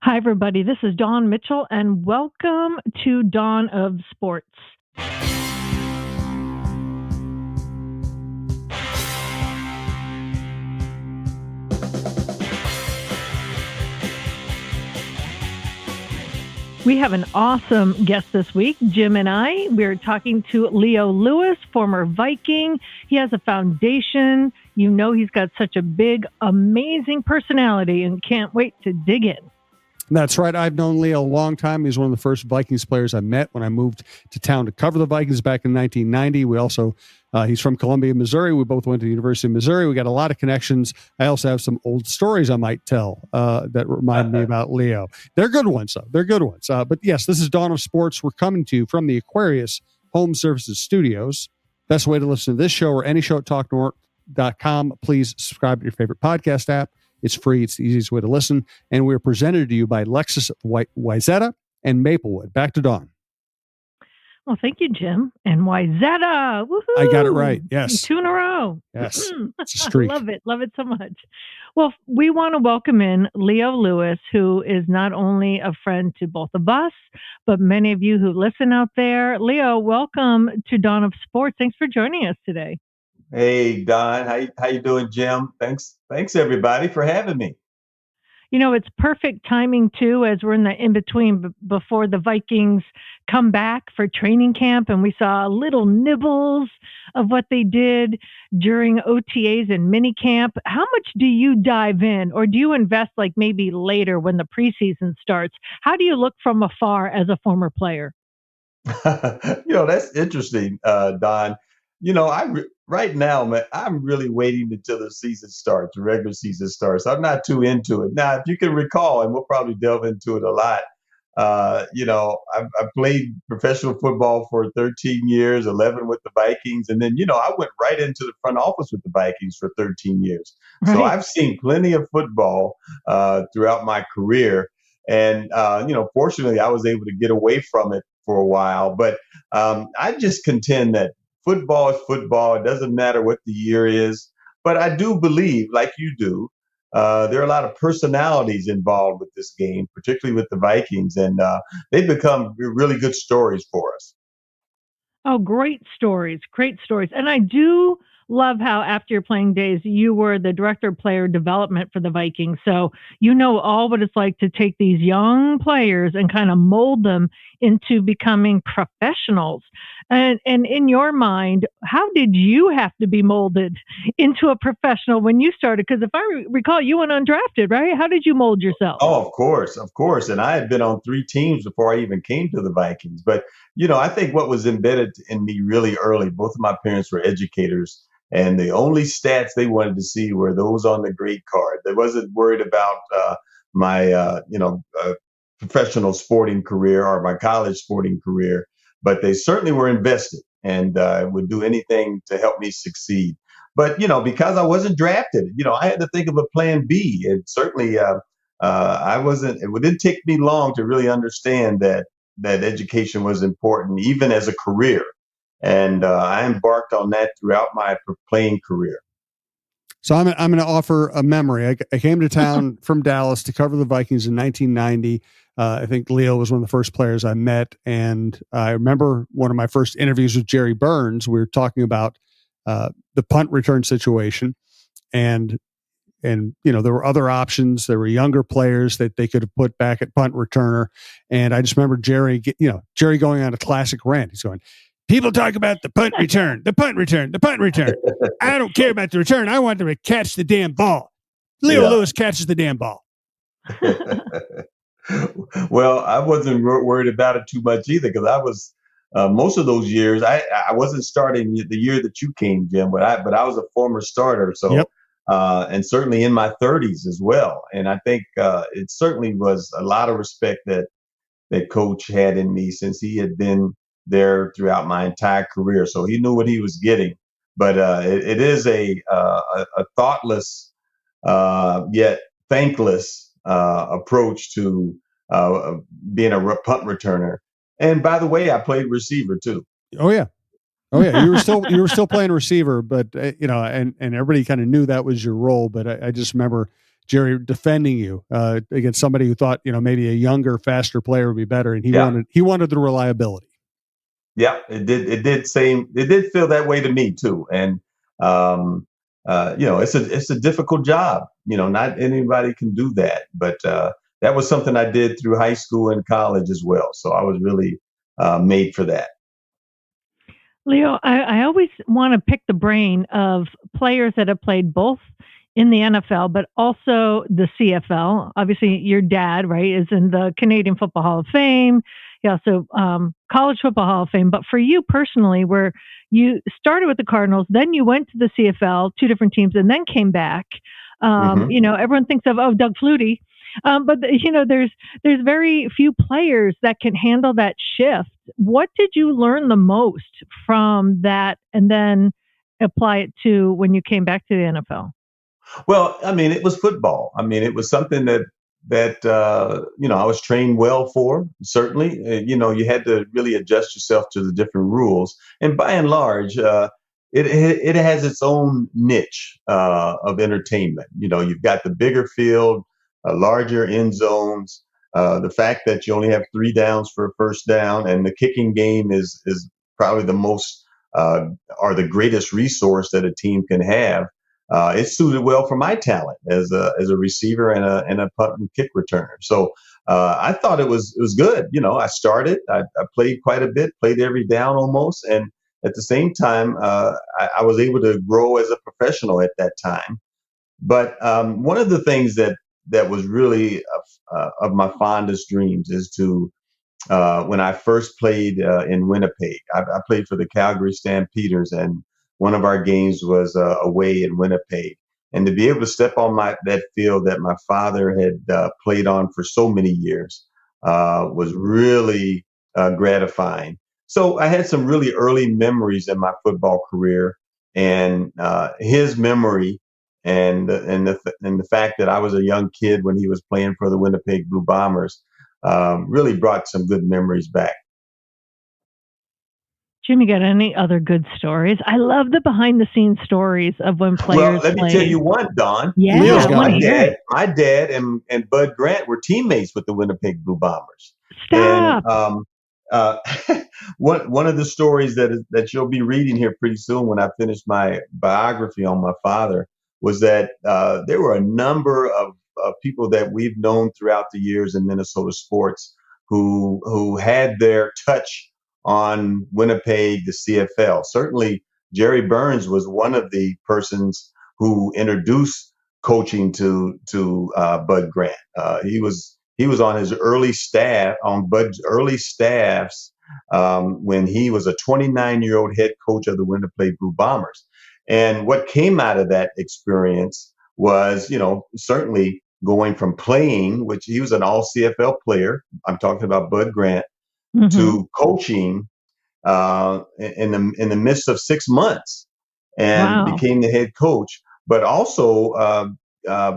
Hi, everybody. This is Dawn Mitchell, and welcome to Dawn of Sports. We have an awesome guest this week, Jim and I. We're talking to Leo Lewis, former Viking. He has a foundation. You know he's got such a big, amazing personality and can't wait to dig in. That's right. I've known Leo a long time. He's one of the first Vikings players I met when I moved to town to cover the Vikings back in 1990. We also, he's from Columbia, Missouri. We both went to the University of Missouri. We got a lot of connections. I also have some old stories I might tell that remind me about Leo. They're good ones, though. They're good ones. But yes, this is Dawn of Sports. We're coming to you from the Aquarius Home Services Studios. Best way to listen to this show or any show at talknorth.com. Please subscribe to your favorite podcast app. It's free. It's the easiest way to listen. And we're presented to you by Lexus Wayzata and Maplewood. Back to Dawn. Well, thank you, Jim. And Wayzata. Woohoo! I got it right. Yes. 2 in a row. Yes. It's a streak. Love it. Love it so much. Well, we want to welcome in Leo Lewis, who is not only a friend to both of us, but many of you who listen out there. Leo, welcome to Dawn of Sports. Thanks for joining us today. Hey, Don. How you doing, Jim? Thanks everybody for having me. You know, it's perfect timing, too, as we're in the in-between before the Vikings come back for training camp. And we saw little nibbles of what they did during OTAs and minicamp. How much do you dive in, or do you invest like maybe later when the preseason starts? How do you look from afar as a former player? That's interesting, Don. Right now, man, I'm really waiting until the season starts, the regular season starts. I'm not too into it. Now, if you can recall, and we'll probably delve into it a lot, I've played professional football for 13 years, 11 with the Vikings. And then, I went right into the front office with the Vikings for 13 years. Right. So I've seen plenty of football throughout my career. And, fortunately, I was able to get away from it for a while. But I just contend that football is football. It doesn't matter what the year is. But I do believe, like you do, there are a lot of personalities involved with this game, particularly with the Vikings. And they've become really good stories for us. Oh, great stories. Great stories. And I do love how after your playing days, you were the director of player development for the Vikings. So you know all what it's like to take these young players and kind of mold them into becoming professionals. And in your mind, how did you have to be molded into a professional when you started? Because if I recall, you went undrafted, right? How did you mold yourself? Oh, of course. And I had been on 3 teams before I even came to the Vikings. But, I think what was embedded in me really early, both of my parents were educators. And the only stats they wanted to see were those on the grade card. They wasn't worried about my, professional sporting career or my college sporting career, but they certainly were invested and would do anything to help me succeed. But, because I wasn't drafted, I had to think of a plan B. And certainly it didn't take me long to really understand that education was important, even as a career. And I embarked on that throughout my playing career. So I'm going to offer a memory. I came to town from Dallas to cover the Vikings in 1990. I think Leo was one of the first players I met. And I remember one of my first interviews with Jerry Burns. We were talking about the punt return situation. And there were other options. There were younger players that they could have put back at punt returner. And I just remember Jerry going on a classic rant. He's going, people talk about the punt return. I don't care about the return. I want them to catch the damn ball. Leo Lewis catches the damn ball. Well, I wasn't worried about it too much either because I was most of those years. I wasn't starting the year that you came, Jim, but I was a former starter. So, yep. And certainly in my 30s as well. And I think it certainly was a lot of respect that Coach had in me since he had been there throughout my entire career. So he knew what he was getting. But it is a thoughtless yet thankless approach to being a punt returner. And by the way, I played receiver too. Oh yeah. You were still playing receiver, but and everybody kind of knew that was your role. But I just remember Jerry defending you against somebody who thought, maybe a younger, faster player would be better, and he Yeah. wanted the reliability. Yeah, it did feel that way to me too. And it's a difficult job. Not anybody can do that, but that was something I did through high school and college as well. So I was really made for that. Leo, I always want to pick the brain of players that have played both in the NFL, but also the CFL. Obviously, your dad, right, is in the Canadian Football Hall of Fame. He also College Football Hall of Fame. But for you personally, where you started with the Cardinals, then you went to the CFL, two different teams, and then came back. Everyone thinks of Doug Flutie, but there's very few players that can handle that shift. What did you learn the most from that, and then apply it to when you came back to the NFL? Well, I mean, it was football. I mean, it was something that I was trained well for. Certainly, you had to really adjust yourself to the different rules, and by and large, it has its own niche of entertainment. You've got the bigger field, larger end zones. The fact that you only have 3 downs for a first down, and the kicking game is probably the most or the greatest resource that a team can have. It suited well for my talent as a receiver and a punt and kick returner. So I thought it was good. I started, I played quite a bit, played every down almost, and at the same time, I was able to grow as a professional at that time. But one of the things that was really of my fondest dreams is to when I first played in Winnipeg. I played for the Calgary Stampeders, and one of our games was away in Winnipeg. And to be able to step on that field that my father had played on for so many years was really gratifying. So I had some really early memories in my football career, and his memory and the fact that I was a young kid when he was playing for the Winnipeg Blue Bombers really brought some good memories back. Jimmy, got any other good stories? I love the behind the scenes stories of when players Well, let me tell you one, Don. Yeah, I want to hear it. My dad and Bud Grant were teammates with the Winnipeg Blue Bombers. Stop. And uh, one of the stories that you'll be reading here pretty soon when I finish my biography on my father was that there were a number of people that we've known throughout the years in Minnesota sports who had their touch on Winnipeg, the CFL. Certainly, Jerry Burns was one of the persons who introduced coaching to Bud Grant. He was on his early staff on Bud's early staffs when he was a 29-year-old head coach of the Winnipeg Blue Bombers. And what came out of that experience was, certainly going from playing, which he was an all CFL player. I'm talking about Bud Grant, to coaching in the midst of 6 months, and became the head coach. But also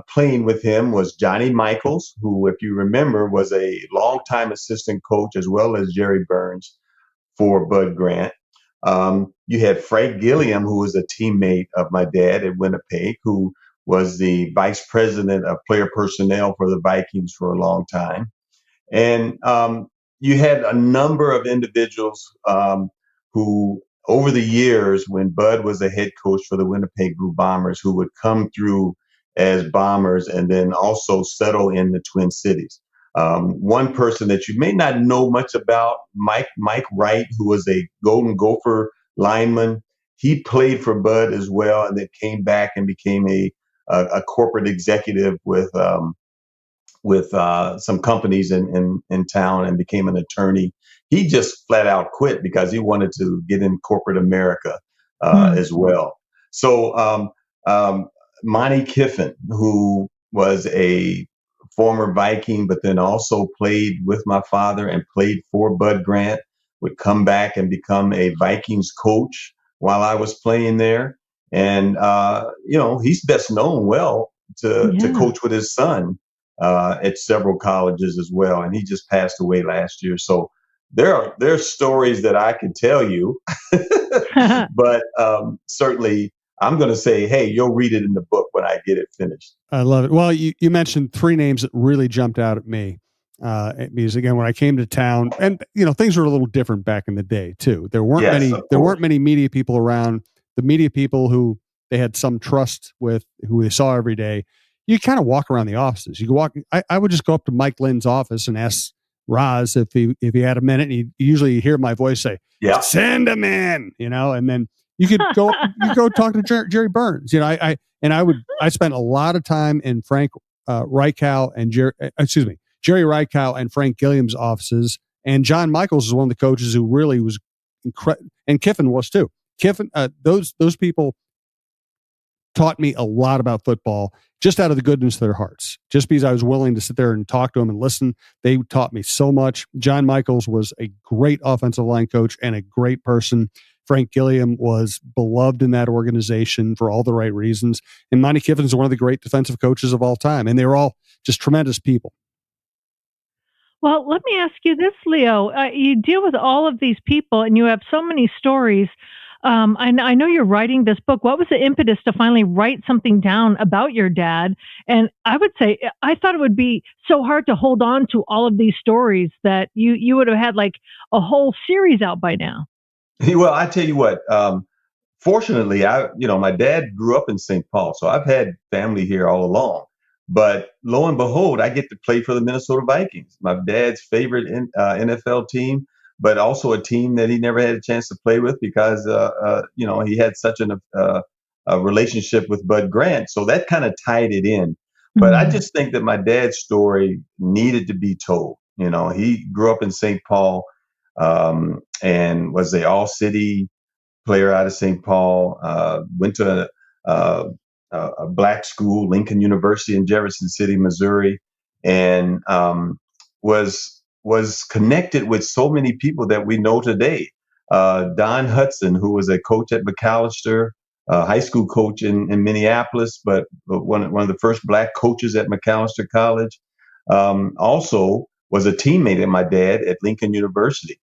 playing with him was Johnny Michaels, who, if you remember, was a longtime assistant coach as well as Jerry Burns for Bud Grant. You had Frank Gilliam, who was a teammate of my dad at Winnipeg, who was the vice president of player personnel for the Vikings for a long time. And you had a number of individuals who, over the years, when Bud was a head coach for the Winnipeg Blue Bombers, who would come through as Bombers and then also settle in the Twin Cities. One person that you may not know much about, Mike Wright, who was a Golden Gopher lineman. He played for Bud as well, and then came back and became a corporate executive with some companies in town and became an attorney. He just flat out quit because he wanted to get in corporate America as well. So Monty Kiffin, who was a former Viking, but then also played with my father and played for Bud Grant, would come back and become a Vikings coach while I was playing there. And, he's best known well to coach with his son at several colleges as well. And he just passed away last year. So there are stories that I could tell you, but certainly I'm going to say, hey, you'll read it in the book when I get it finished. I love it. Well, you mentioned three names that really jumped out at me. Because again, when I came to town, and things were a little different back in the day too. There weren't Yes, many. of There course. weren't many media people around. The media people who they had some trust with, who they saw every day. You kind of walk around the offices. You could walk. I would just go up to Mike Lynn's office and ask Roz if he had a minute. And you usually hear my voice say, Yeah. "Send him in," and then you could go. You go talk to Jerry Burns. I spent a lot of time in Frank Reichow and Jerry Reichow and Frank Gilliam's offices. And John Michaels is one of the coaches who really was incredible, and Kiffin was too. Kiffin, those people taught me a lot about football just out of the goodness of their hearts. Just because I was willing to sit there and talk to them and listen, they taught me so much. John Michaels was a great offensive line coach and a great person. Frank Gilliam was beloved in that organization for all the right reasons. And Monty Kiffin is one of the great defensive coaches of all time. And they were all just tremendous people. Well, let me ask you this, Leo. You deal with all of these people and you have so many stories. I know you're writing this book. What was the impetus to finally write something down about your dad? And I would say, I thought it would be so hard to hold on to all of these stories that you would have had like a whole series out by now. Well, I tell you what, fortunately, my dad grew up in St. Paul, so I've had family here all along. But lo and behold, I get to play for the Minnesota Vikings, my dad's favorite NFL team, but also a team that he never had a chance to play with because, he had such a relationship with Bud Grant. So that kind of tied it in. But I just think that my dad's story needed to be told. He grew up in St. Paul and was a all-city player out of St. Paul, went to a black school, Lincoln University in Jefferson City, Missouri, and was connected with so many people that we know today. Don Hudson, who was a coach at McAllister, high school coach in Minneapolis, but one of the first black coaches at McAllister College, also was a teammate of my dad at Lincoln University.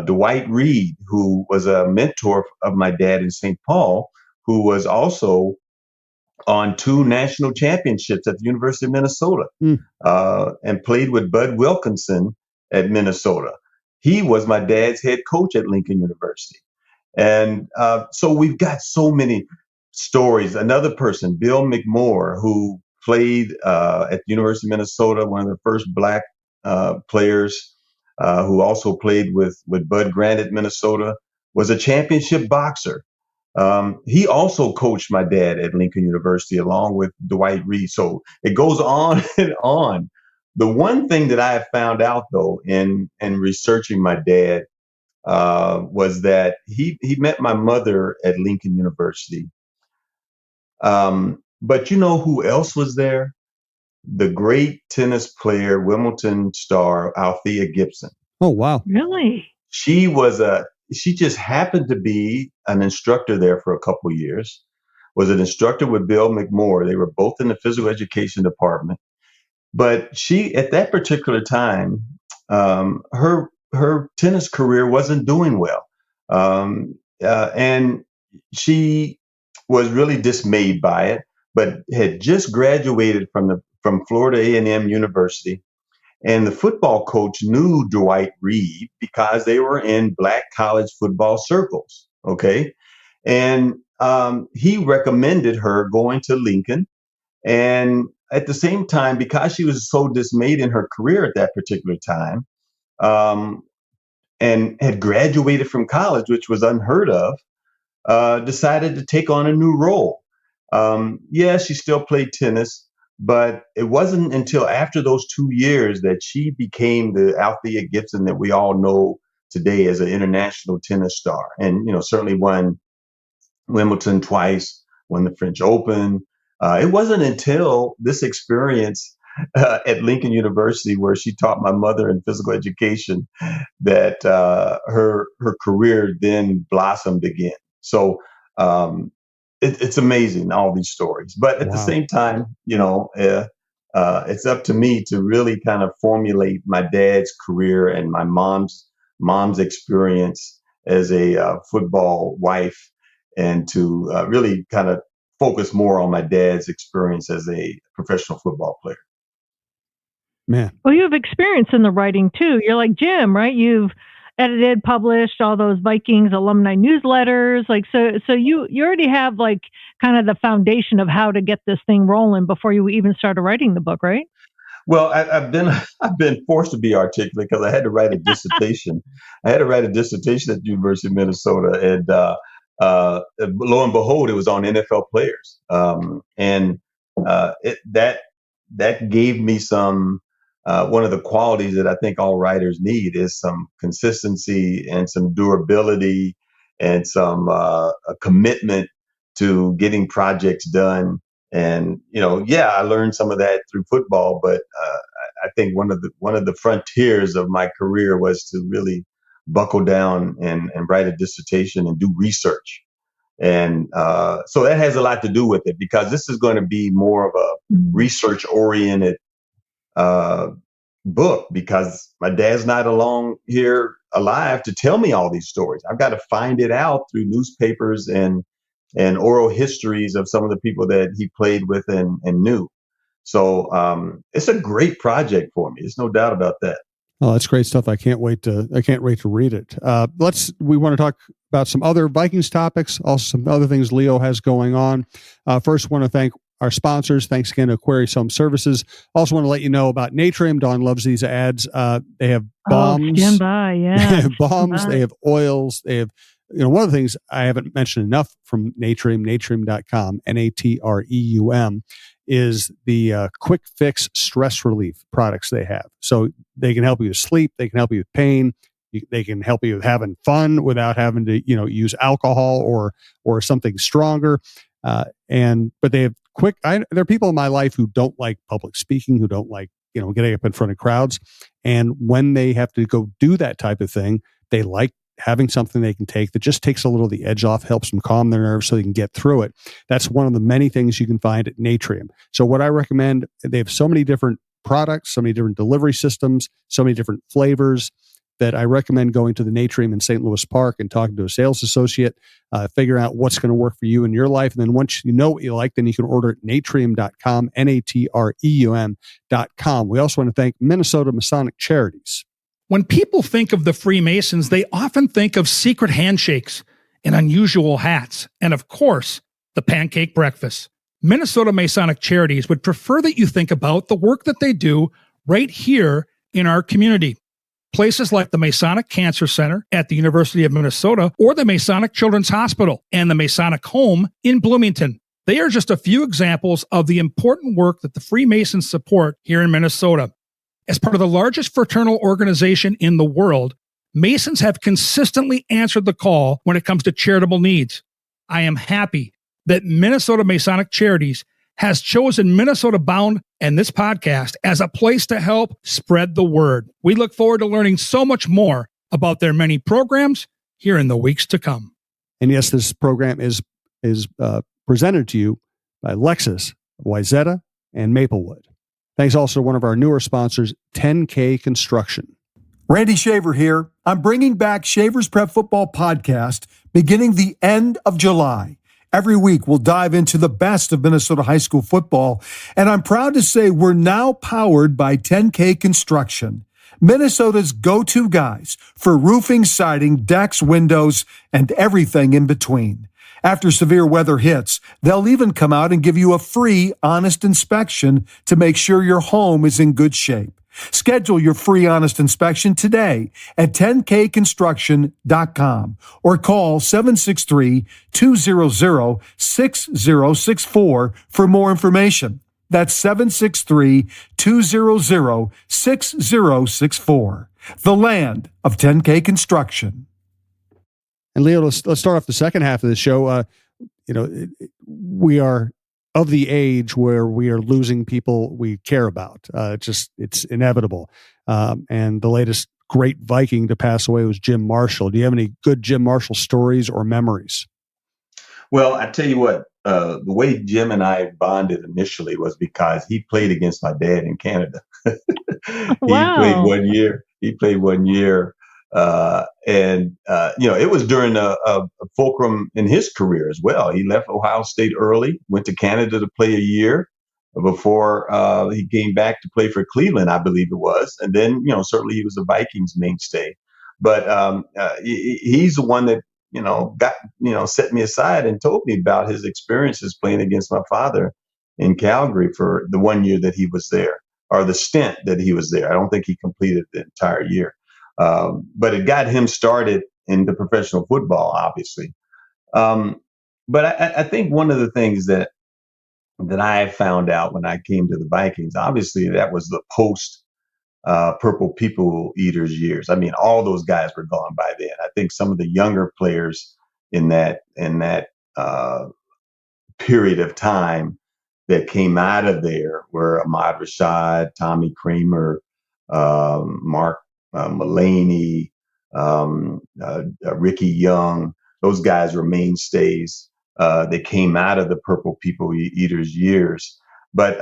Dwight Reed, who was a mentor of my dad in St. Paul, who was also on 2 national championships at the University of Minnesota, and played with Bud Wilkinson at Minnesota. He was my dad's head coach at Lincoln University. And so we've got so many stories. Another person, Bill McMore, who played at the University of Minnesota, one of the first black players, who also played with Bud Grant at Minnesota, was a championship boxer. He also coached my dad at Lincoln University along with Dwight Reed. So it goes on and on. The one thing that I have found out, though, in researching my dad, was that he met my mother at Lincoln University. But you know who else was there? The great tennis player, Wimbledon star, Althea Gibson. Oh, wow. Really? She just happened to be an instructor there for a couple of years, was an instructor with Bill McMore. They were both in the physical education department. But she, at that particular time, her tennis career wasn't doing well. And she was really dismayed by it, but had just graduated from Florida A&M University. And the football coach knew Dwight Reed because they were in black college football circles. Okay. And he recommended her going to Lincoln. And at the same time, because she was so dismayed in her career at that particular time, and had graduated from college, which was unheard of, decided to take on a new role. Yeah, she still played tennis, but it wasn't until after those 2 years that she became the Althea Gibson that we all know today as an international tennis star. And, certainly won Wimbledon twice, won the French Open. It wasn't until this experience at Lincoln University, where she taught my mother in physical education, that her career then blossomed again. So it's amazing, all these stories. But at the same time, it's up to me to really kind of formulate my dad's career and my mom's experience as a football wife. and to really kind of focus more on my dad's experience as a professional football player. Man. Well, you have experience in the writing too. You're like Jim, right? You've edited, published all those Vikings alumni newsletters. Like, so you already have like kind of the foundation of how to get this thing rolling before you even started writing the book, right? Well, I've been forced to be articulate because I had to write a dissertation. I had to write a dissertation at the University of Minnesota, and lo and behold, it was on NFL players, and that gave me some. One of the qualities that I think all writers need is some consistency and some durability and some a commitment to getting projects done. And I learned some of that through football, but I think one of the frontiers of my career was to really buckle down and write a dissertation and do research. And so that has a lot to do with it, because this is going to be more of a research oriented book, because my dad's not along here alive to tell me all these stories. I've got to find it out through newspapers and oral histories of some of the people that he played with and knew. So it's a great project for me. There's no doubt about that. Oh, that's great stuff. I can't wait to read it. We want to talk about some other Vikings topics, also some other things Leo has going on. First, want to thank our sponsors. Thanks again to Aquarius Home Services. Also want to let you know about Natreum. Dawn loves these ads. They have balms. Stand by, yeah. They have balms. They have oils. They have, one of the things I haven't mentioned enough from Natreum, natreum.com, Natreum, is the quick fix stress relief products they have. So they can help you with sleep. They can help you with pain. They can help you with having fun without having to, use alcohol or something stronger. But they have there are people in my life who don't like public speaking, who don't like, getting up in front of crowds. And when they have to go do that type of thing, they like having something they can take that just takes a little of the edge off, helps them calm their nerves so they can get through it. That's one of the many things you can find at Natreum. So what I recommend, they have so many different products, so many different delivery systems, so many different flavors, that I recommend going to the Natreum in St. Louis Park and talking to a sales associate, figuring out what's going to work for you in your life. And then once you know what you like, then you can order at natreum.com, Natreum.com. We also want to thank Minnesota Masonic Charities. When people think of the Freemasons, they often think of secret handshakes and unusual hats, and of course, the pancake breakfast. Minnesota Masonic Charities would prefer that you think about the work that they do right here in our community. Places like the Masonic Cancer Center at the University of Minnesota, or the Masonic Children's Hospital and the Masonic Home in Bloomington. They are just a few examples of the important work that the Freemasons support here in Minnesota. As part of the largest fraternal organization in the world, Masons have consistently answered the call when it comes to charitable needs. I am happy that Minnesota Masonic Charities has chosen Minnesota Bound and this podcast as a place to help spread the word. We look forward to learning so much more about their many programs here in the weeks to come. And yes, this program is presented to you by Lexus, Wayzata, and Maplewood. Thanks also to one of our newer sponsors, 10K Construction. Randy Shaver here. I'm bringing back Shaver's Prep Football Podcast beginning the end of July. Every week, we'll dive into the best of Minnesota high school football, and I'm proud to say we're now powered by 10K Construction, Minnesota's go-to guys for roofing, siding, decks, windows, and everything in between. After severe weather hits, they'll even come out and give you a free, honest inspection to make sure your home is in good shape. Schedule your free honest inspection today at 10kconstruction.com or call 763-200-6064 for more information. That's 763-200-6064. The land of 10K Construction. And Leo, let's start off the second half of the show. We are of the age where we are losing people we care about. It's inevitable. And the latest great Viking to pass away was Jim Marshall. Do you have any good Jim Marshall stories or memories? Well, I tell you what, the way Jim and I bonded initially was because he played against my dad in Canada. Wow. He played 1 year It was during a fulcrum in his career as well. He left Ohio State early, went to Canada to play a year before he came back to play for Cleveland, I believe it was. And then, certainly he was a Vikings mainstay. But he's the one that, got, set me aside and told me about his experiences playing against my father in Calgary for the 1 year that he was there, or the stint that he was there. I don't think he completed the entire year. But it got him started into professional football, obviously. But I think one of the things that I found out when I came to the Vikings, obviously that was the post Purple People Eaters years. I mean, all those guys were gone by then. I think some of the younger players in that period of time that came out of there were Ahmad Rashad, Tommy Kramer, Mark Mullaney, Ricky Young. Those guys were mainstays. They came out of the Purple People Eaters years. But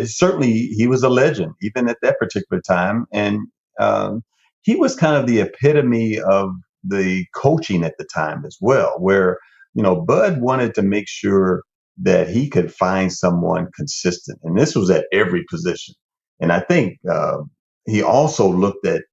certainly he was a legend, even at that particular time. And he was kind of the epitome of the coaching at the time as well, where, Bud wanted to make sure that he could find someone consistent. And this was at every position. And I think he also looked at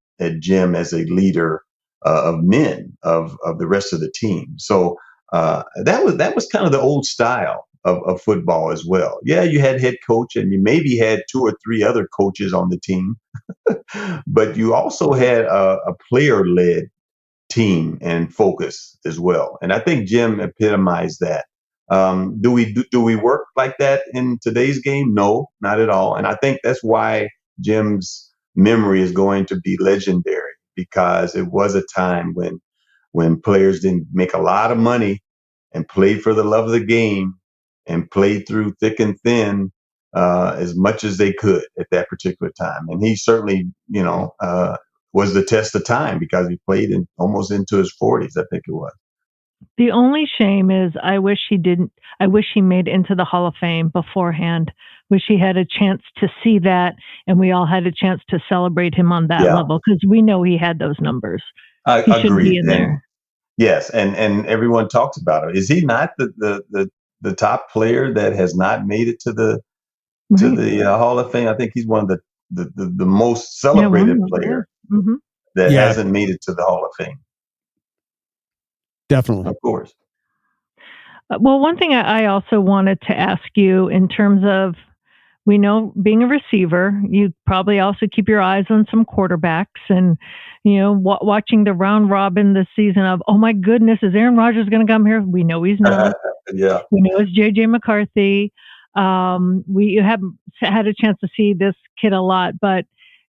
Jim as a leader of men, of the rest of the team. So that was kind of the old style of football as well. Yeah, you had head coach and you maybe had 2 or 3 other coaches on the team, but you also had a player-led team and focus as well. And I think Jim epitomized that. Do we work like that in today's game? No, not at all. And I think that's why Jim's memory is going to be legendary, because it was a time when players didn't make a lot of money and played for the love of the game and played through thick and thin as much as they could at that particular time. And he certainly, was the test of time, because he played almost into his 40s, I think it was. The only shame is I wish he didn't. I wish he made it into the Hall of Fame beforehand. Wish he had a chance to see that, and we all had a chance to celebrate him on that level, because we know he had those numbers. I he should agree. be in there. Yes, and everyone talks about it. Is he not the top player that has not made it to the Hall of Fame? I think he's one of the most celebrated players that hasn't made it to the Hall of Fame. Definitely. Of course. Well, one thing I also wanted to ask you, in terms of, we know being a receiver, you probably also keep your eyes on some quarterbacks, and, watching the round robin this season of, oh my goodness, is Aaron Rodgers going to come here? We know he's not. Yeah. We know it's JJ McCarthy. We haven't had a chance to see this kid a lot, but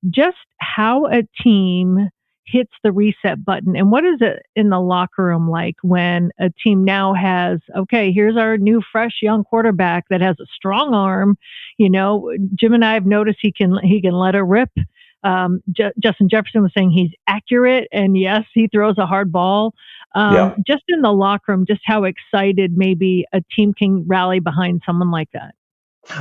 just how a team hits the reset button, and what is it in the locker room like when a team now has, okay, here's our new fresh young quarterback that has a strong arm. Jim and I have noticed he can let it rip. Justin Jefferson was saying he's accurate, and yes, he throws a hard ball. Just in the locker room, just how excited maybe a team can rally behind someone like that.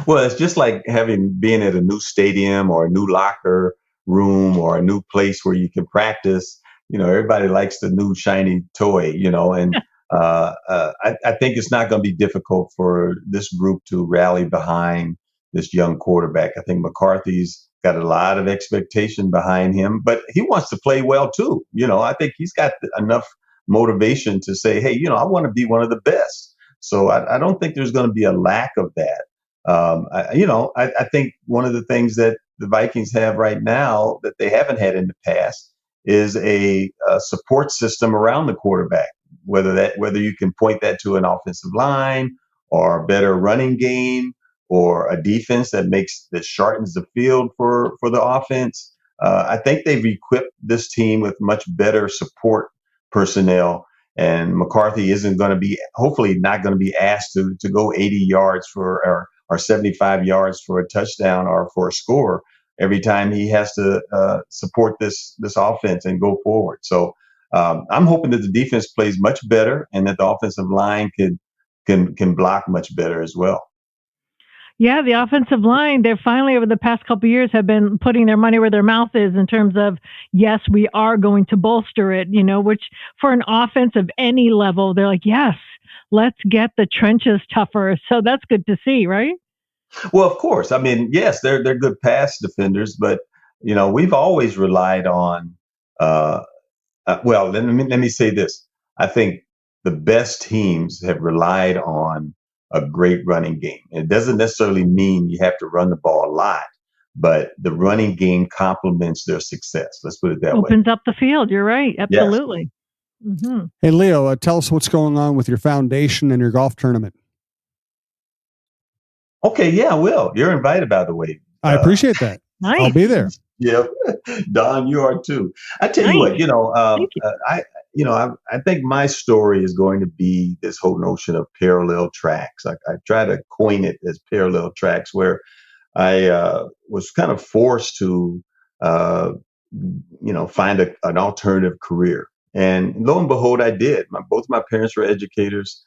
Well, it's just like being at a new stadium or a new locker room or a new place where you can practice. Everybody likes the new shiny toy, and I think it's not going to be difficult for this group to rally behind this young quarterback. I think McCarthy's got a lot of expectation behind him, but he wants to play well too. I think he's got enough motivation to say, hey, I want to be one of the best. So I don't think there's going to be a lack of that. I think one of the things that the Vikings have right now that they haven't had in the past is a support system around the quarterback, whether you can point that to an offensive line or a better running game or a defense that shortens the field for the offense. I think they've equipped this team with much better support personnel, and McCarthy hopefully not going to be asked to go 80 yards or 75 yards for a touchdown or for a score every time he has to support this offense and go forward. So I'm hoping that the defense plays much better and that the offensive line can block much better as well. Yeah, the offensive line, they're finally over the past couple of years have been putting their money where their mouth is in terms of, yes, we are going to bolster it, which for an offense of any level, they're like, yes, let's get the trenches tougher. So that's good to see, right? Well, of course. I mean, yes, they're good pass defenders, but we've always relied on. Uh, well, let me say this. I think the best teams have relied on a great running game. It doesn't necessarily mean you have to run the ball a lot, but the running game complements their success. Let's put it that way. Opens up the field. You're right. Yes. Absolutely. Mm-hmm. Hey, Leo, tell us what's going on with your foundation and your golf tournament. Okay, yeah, I will. You're invited, by the way. I appreciate that. Nice. I'll be there. Yeah, Don, you are too. I tell you what, I think my story is going to be this whole notion of parallel tracks. I try to coin it as parallel tracks, where I was kind of forced to, find an alternative career. And lo and behold, I did. Both my parents were educators.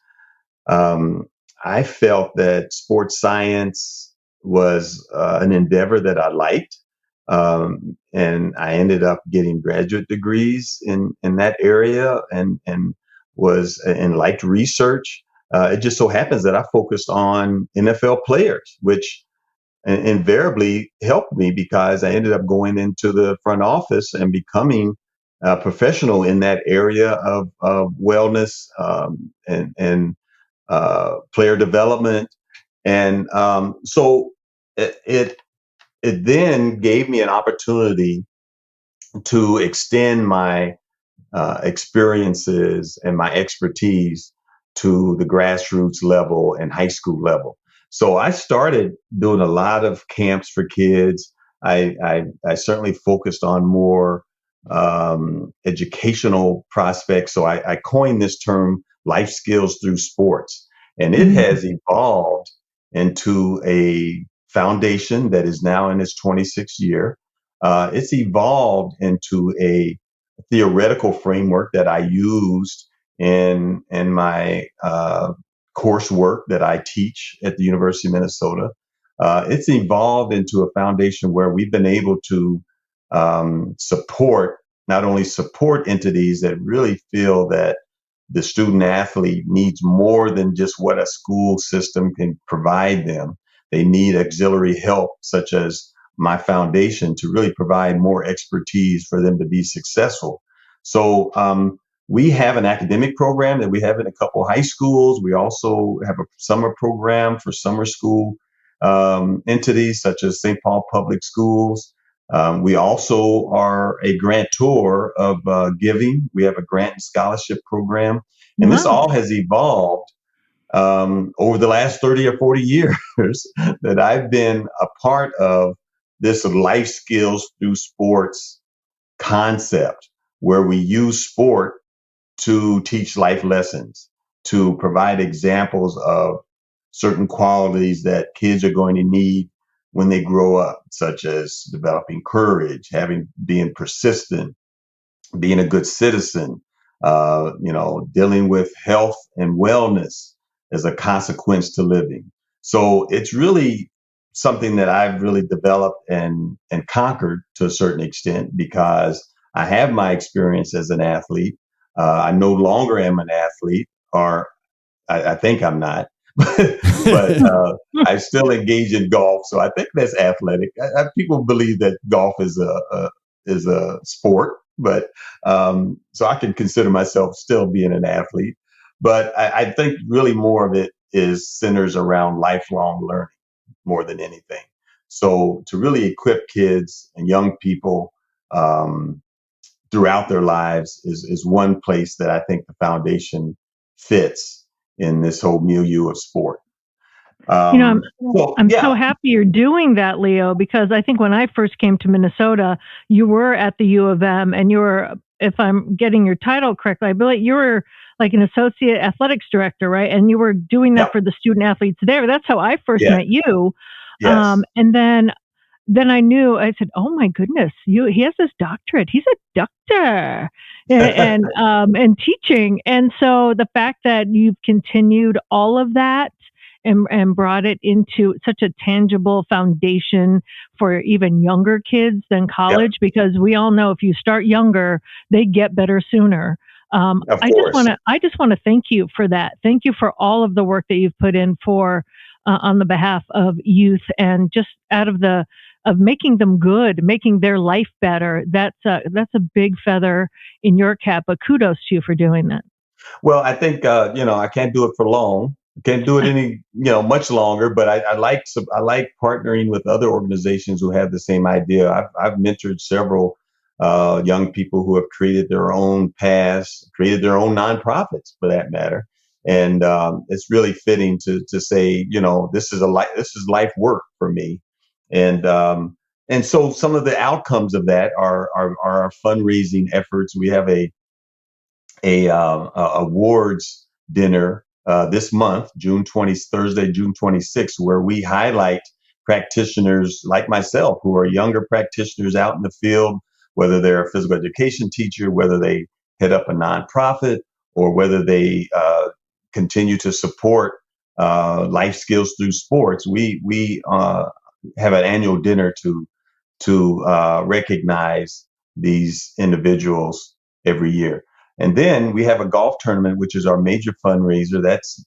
I felt that sports science was an endeavor that I liked. And I ended up getting graduate degrees in that area and liked research. It just so happens that I focused on NFL players, which invariably helped me because I ended up going into the front office and becoming a professional in that area of wellness and player development. And so it then gave me an opportunity to extend my experiences and my expertise to the grassroots level and high school level. So I started doing a lot of camps for kids. I certainly focused on more educational prospects. So I coined this term life skills through sports. And it has evolved into a foundation that is now in its 26th year. It's evolved into a theoretical framework that I used in my coursework that I teach at the University of Minnesota. It's evolved into a foundation where we've been able to not only support entities that really feel that the student athlete needs more than just what a school system can provide them. They need auxiliary help, such as my foundation, to really provide more expertise for them to be successful. So we have an academic program that we have in a couple high schools. We also have a summer program for summer school entities such as St. Paul Public Schools. We also are a grantor of giving. We have a grant and scholarship program. And this all has evolved over the last 30 or 40 years that I've been a part of this life skills through sports concept, where we use sport to teach life lessons, to provide examples of certain qualities that kids are going to need when they grow up, such as developing courage, being persistent, being a good citizen, dealing with health and wellness as a consequence to living. So it's really something that I've really developed and conquered to a certain extent because I have my experience as an athlete. I no longer am an athlete, or I think I'm not, but I still engage in golf. So I think that's athletic. People believe that golf is a sport, but so I can consider myself still being an athlete. But I think really more of it centers around lifelong learning more than anything. So to really equip kids and young people throughout their lives is one place that I think the foundation fits in this whole milieu of sport. I'm so happy you're doing that, Leo, because I think when I first came to Minnesota, you were at the U of M and you were, if I'm getting your title correctly, I believe you were like an associate athletics director, right? And you were doing that for the student athletes there. That's how I first met you. Yes. And then I knew, I said, oh my goodness, he has this doctorate. He's a doctor and teaching. And so the fact that you've continued all of that and brought it into such a tangible foundation for even younger kids than college, because we all know if you start younger, they get better sooner. Of course. I just want to thank you for that. Thank you for all of the work that you've put in for on the behalf of youth, and just out of making them good, making their life better. That's a big feather in your cap. But kudos to you for doing that. Well, I think I can't do it for long. Can't do it much longer. But I like partnering with other organizations who have the same idea. I've mentored several young people who have created their own paths, created their own nonprofits, for that matter. And it's really fitting to say, this is life work for me. And so some of the outcomes of that are our fundraising efforts. We have a awards dinner this month, Thursday, June 26th, where we highlight practitioners like myself who are younger practitioners out in the field, whether they're a physical education teacher, whether they head up a nonprofit, or whether they continue to support life skills through sports. We have an annual dinner to recognize these individuals every year. And then we have a golf tournament, which is our major fundraiser. That's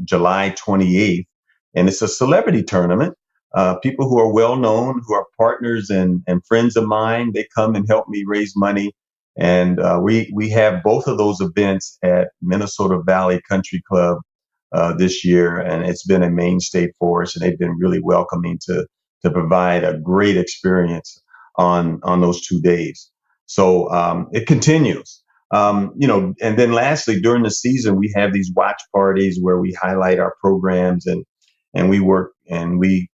July 28th. And it's a celebrity tournament. People who are well known, who are partners and friends of mine, they come and help me raise money. And we have both of those events at Minnesota Valley Country Club this year. And it's been a mainstay for us. And they've been really welcoming to provide a great experience on those 2 days. So it continues. And then lastly, during the season, we have these watch parties where we highlight our programs and we work and we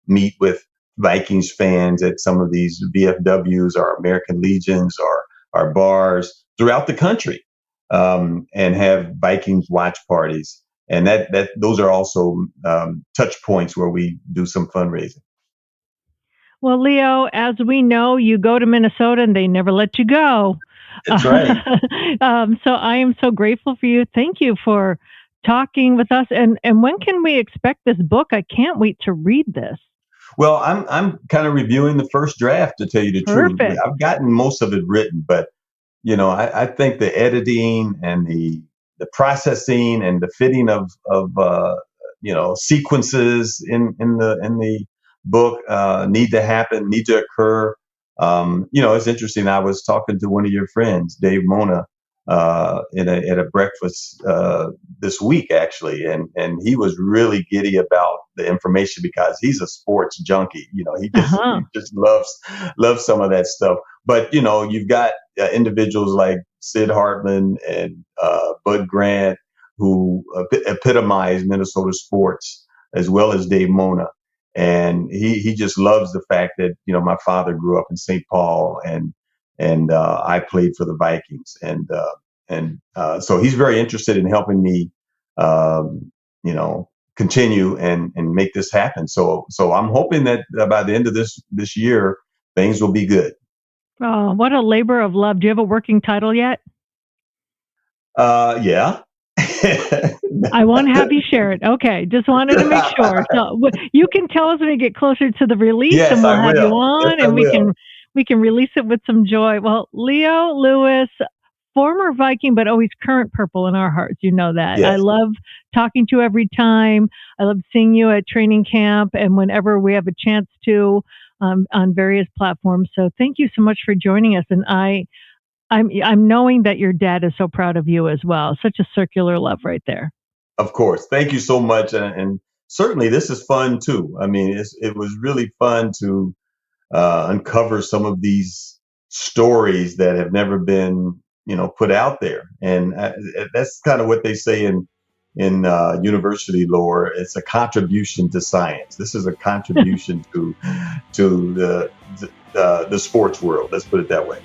meet with Vikings fans at some of these VFWs, our American Legions, or our bars throughout the country, and have Vikings watch parties. And that those are also touch points where we do some fundraising. Well, Leo, as we know, you go to Minnesota and they never let you go. That's right. So I am so grateful for you. Thank you for talking with us. And when can we expect this book? I can't wait to read this. Well, I'm kind of reviewing the first draft, to tell you the truth. I've gotten most of it written, but I think the editing and the processing and the fitting of sequences in the book need to occur. It's interesting. I was talking to one of your friends, Dave Mona, at a breakfast this week, actually, and he was really giddy about the information because he's a sports junkie. He just loves some of that stuff. But you've got individuals like Sid Hartman and Bud Grant who epitomize Minnesota sports, as well as Dave Mona. And he just loves the fact that, my father grew up in St. Paul and I played for the Vikings. And so he's very interested in helping me, continue and make this happen. So I'm hoping that by the end of this year, things will be good. Oh, what a labor of love. Do you have a working title yet? Yeah. I won't have you share it. Okay, just wanted to make sure. So you can tell us when we get closer to the release, yes, and we'll have you yes, on, and we can release it with some joy. Well, Leo Lewis, former Viking, but always current Purple in our hearts. You know that. Yes. I love talking to you every time. I love seeing you at training camp, and whenever we have a chance to on various platforms. So thank you so much for joining us, and I'm knowing that your dad is so proud of you as well. Such a circular love right there. Of course. Thank you so much. And certainly this is fun too. I mean, it was really fun to uncover some of these stories that have never been, put out there. And that's kind of what they say in university lore. It's a contribution to science. This is a contribution to the sports world. Let's put it that way.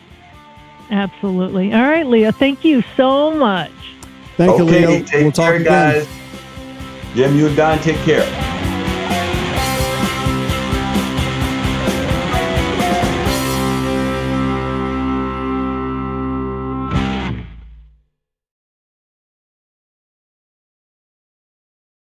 Absolutely. All right, Leo. Thank you so much. Thank you, Leo. Take care, guys. Jim, you and Don, take care.